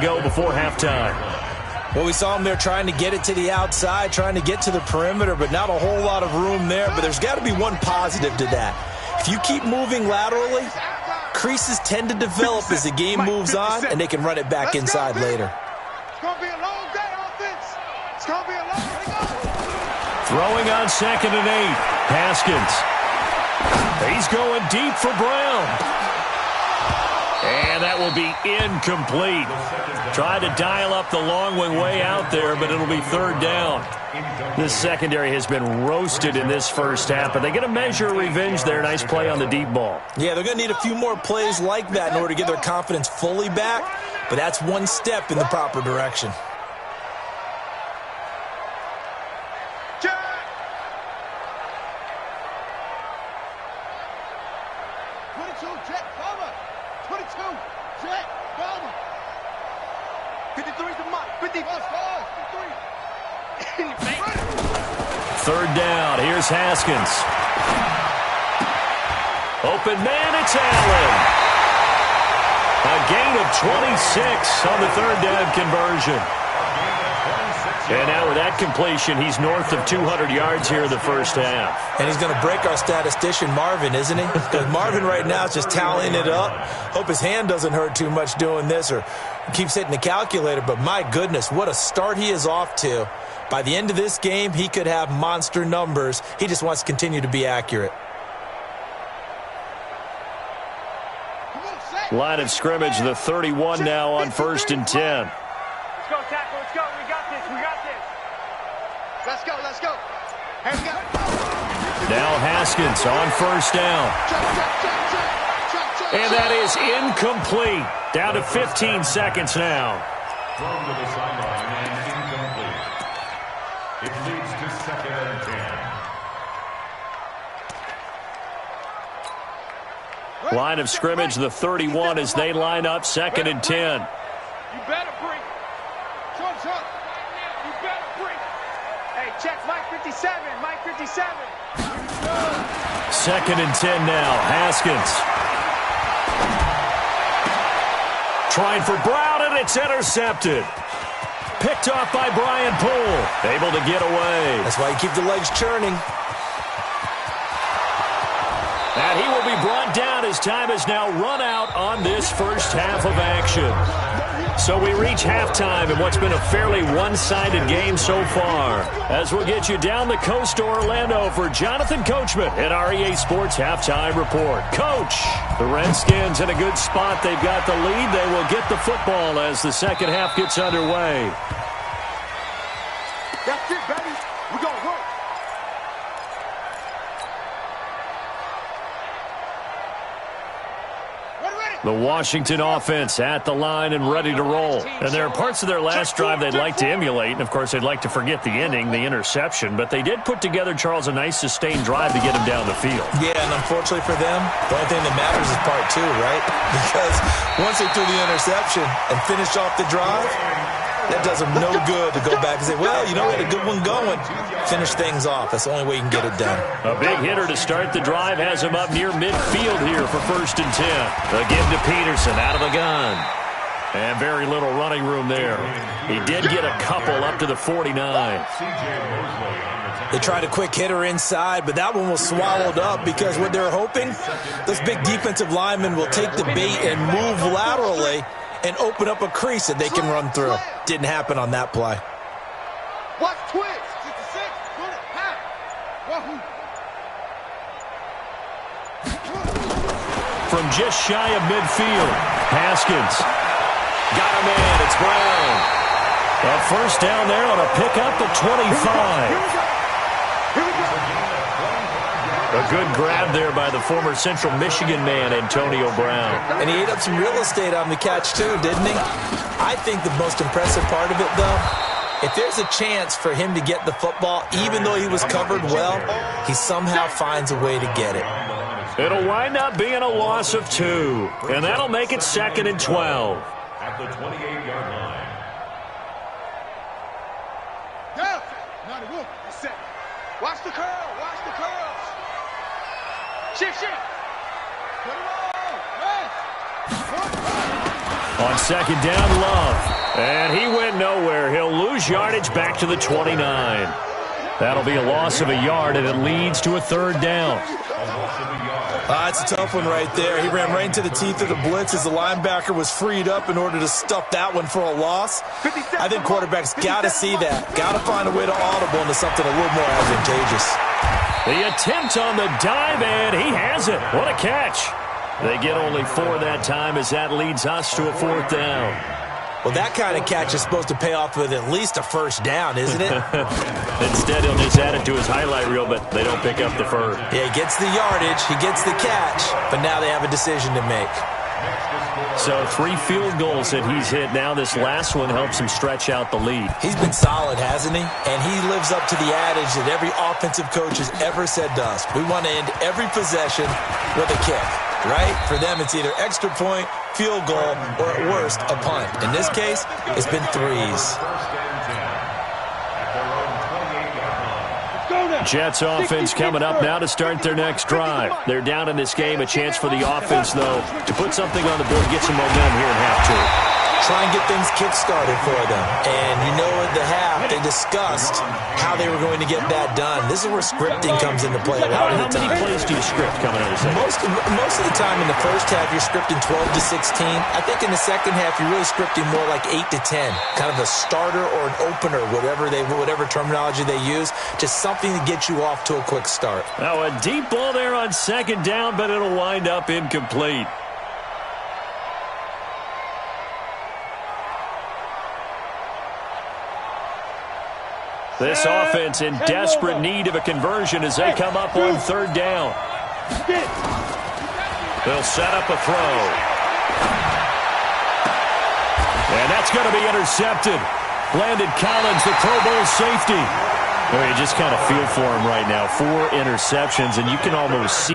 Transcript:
Go before halftime. Well, we saw him there trying to get it to the outside, trying to get to the perimeter, but not a whole lot of room there. But there's got to be one positive to that. If you keep moving laterally, creases tend to develop as the game moves on, and they can run it back inside later. It's going to be a long day, offense. It's going to be a long day. Throwing on 2nd and 8. Haskins. He's going deep for Brown. And that will be incomplete. Trying to dial up the long one way out there, but it'll be 3rd down. This secondary has been roasted in this first half, but they get a measure of revenge there. Nice play on the deep ball. Yeah, they're going to need a few more plays like that in order to get their confidence fully back, but that's one step in the proper direction. Third down. Here's Haskins. Open man, it's Allen. A gain of 26 on the 3rd down conversion. And now with that completion, he's north of 200 yards here in the first half. And he's going to break our statistician, Marvin, isn't he? Because Marvin right now is just tallying it up. Hope his hand doesn't hurt too much doing this or keeps hitting the calculator. But my goodness, what a start he is off to. By the end of this game, he could have monster numbers. He just wants to continue to be accurate. Line of scrimmage, the 31 now on 1st and 10. Let's go, tackle. Let's go. We got this. We got this. Let's go. Let's go. Here we go. Now Haskins on 1st down. And that is incomplete. Down to 15 seconds now. Thrown to the sideline and incomplete. It leads to 2nd and 10. Line of scrimmage, the 31 as they line up 2nd and 10. You better bring. You better bring. Hey, check Mike 57. Mike 57. 2nd and 10 now. Haskins. Trying for Brown, and it's intercepted. Picked off by Brian Poole. Able to get away. That's why you keep the legs churning. And he will be brought down as time has now run out on this first half of action. So we reach halftime in what's been a fairly one-sided game so far. As we'll get you down the coast to Orlando for Jonathan Coachman at our EA Sports Halftime Report. Coach, the Redskins in a good spot. They've got the lead. They will get the football as the second half gets underway. That's it, baby. We're going to work. The Washington offense at the line and ready to roll. And there are parts of their last drive they'd like to emulate. And, of course, they'd like to forget the ending, the interception. But they did put together, Charles, a nice sustained drive to get him down the field. Yeah, and unfortunately for them, the only thing that matters is part 2, right? Because once they threw the interception and finished off the drive, that does them no good to go back and say, well, you know, we had a good one going. Finish things off. That's the only way you can get it done. A big hitter to start the drive has him up near midfield here for 1st and 10. The give to Peterson out of the gun. And very little running room there. He did get a couple up to the 49. They tried a quick hitter inside, but that one was swallowed up because what they're hoping, those big defensive linemen will take the bait and move laterally and open up a crease that they can run through. Didn't happen on that play. Watch twist. 66. From just shy of midfield, Haskins. Got a man. It's Brown. A first down there on a pickup at 25. A good grab there by the former Central Michigan man, Antonio Brown. And he ate up some real estate on the catch, too, didn't he? I think the most impressive part of it, though, if there's a chance for him to get the football, even though he was covered well, he somehow finds a way to get it. It'll wind up being a loss of 2, and that'll make it 2nd and 12. At the 28-yard line. Yeah. Not a whoop. Set. Watch the curl. Watch the curls. Shift. Put it on. Yes. On second down, Love. And he went nowhere. He'll lose yardage back to the 29. That'll be a loss of a yard, and it leads to a third down. It's a tough one right there. He ran right into the teeth of the blitz as the linebacker was freed up in order to stuff that one for a loss. I think quarterbacks got to see that. Got to find a way to audible into something a little more advantageous. The attempt on the dive, and he has it. What a catch. They get only 4 that time as that leads us to a fourth down. Well, that kind of catch is supposed to pay off with at least a first down, isn't it? Instead, he'll just add it to his highlight reel, but they don't pick up the first. Yeah, he gets the yardage, he gets the catch, but now they have a decision to make. So 3 field goals that he's hit. Now this last one helps him stretch out the lead. He's been solid, hasn't he? And he lives up to the adage that every offensive coach has ever said to us. We want to end every possession with a kick, right? For them, it's either extra point, field goal, or at worst, a punt. In this case, it's been 3s. Jets offense coming up now to start their next drive. They're down in this game. A chance for the offense, though, to put something on the board, get some momentum here in half 2. Try and get things kick-started for them. And you know at the half, they discussed how they were going to get that done. This is where scripting comes into play a lot of the time. How many plays do you script coming out of the second? Most of the time in the first half, you're scripting 12 to 16. I think in the second half, you're really scripting more like 8 to 10. Kind of a starter or an opener, whatever terminology they use. Just something to get you off to a quick start. Now a deep ball there on second down, but it'll wind up incomplete. This offense in desperate need of a conversion as they come up on third down. They'll set up a throw. And that's going to be intercepted. Landon Collins, the Pro Bowl safety. You just kind of feel for him right now. 4 interceptions, and you can almost see.